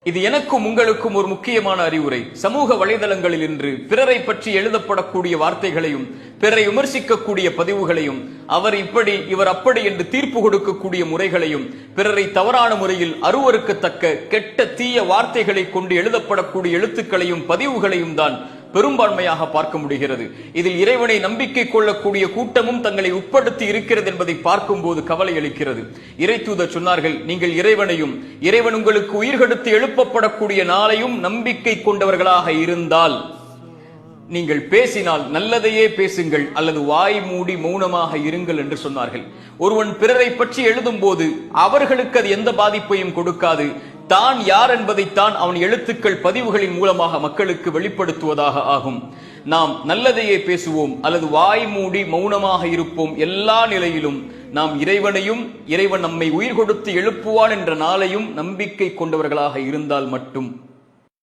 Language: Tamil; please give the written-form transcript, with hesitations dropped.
இது எனக்கும் உங்களுக்கும் ஒரு முக்கியமான அறிவுரை. சமூக வலைதளங்களில் இன்று பிறரை பற்றி எழுதப்படக்கூடிய வார்த்தைகளையும் பிறரை விமர்சிக்கக்கூடிய பதிவுகளையும் அவர் இப்படி இவர் அப்படி என்று தீர்ப்பு கொடுக்கக்கூடிய முறைகளையும் பிறரை தவறான முறையில் அருவருக்கத்தக்க கெட்ட தீய வார்த்தைகளை கொண்டு எழுதப்படக்கூடிய எழுத்துக்களையும் பதிவுகளையும் தான் பெரும்பான்மையாக பார்க்க முடிகிறது. இதில் இறைவனை நம்பிக்கை கொள்ளக்கூடிய கூட்டமும் தங்களை உட்படுத்தி இருக்கிறது என்பதை பார்க்கும் போது கவலை அளிக்கிறது. இறைத்தூதர் சொன்னார்கள், நீங்கள் இறைவனையும் இறைவன் உங்களுக்கு உயிர்கெடுத்து எழுப்பப்படக்கூடிய நாளையும் நம்பிக்கை கொண்டவர்களாக இருந்தால் நீங்கள் பேசினால் நல்லதையே பேசுங்கள் அல்லது வாய் மூடி மௌனமாக இருங்கள் என்று சொன்னார்கள். ஒருவன் பிறரை பற்றி எழுதும் போது அவர்களுக்கு அது எந்த பாதிப்பையும் கொடுக்காது. தான் யார் என்பதைத்தான் அவன் எழுத்துக்கள் பதிவுகளின் மூலமாக மக்களுக்கு வெளிப்படுத்துவதாக ஆகும். நாம் நல்லதையே பேசுவோம் அல்லது வாய் மூடி மௌனமாக இருப்போம். எல்லா நிலையிலும் நாம் இறைவனையும் இறைவன் நம்மை உயிர் கொடுத்து எழுப்புவான் என்ற நாளையும் நம்பிக்கை கொண்டவர்களாக இருந்தால் மட்டும்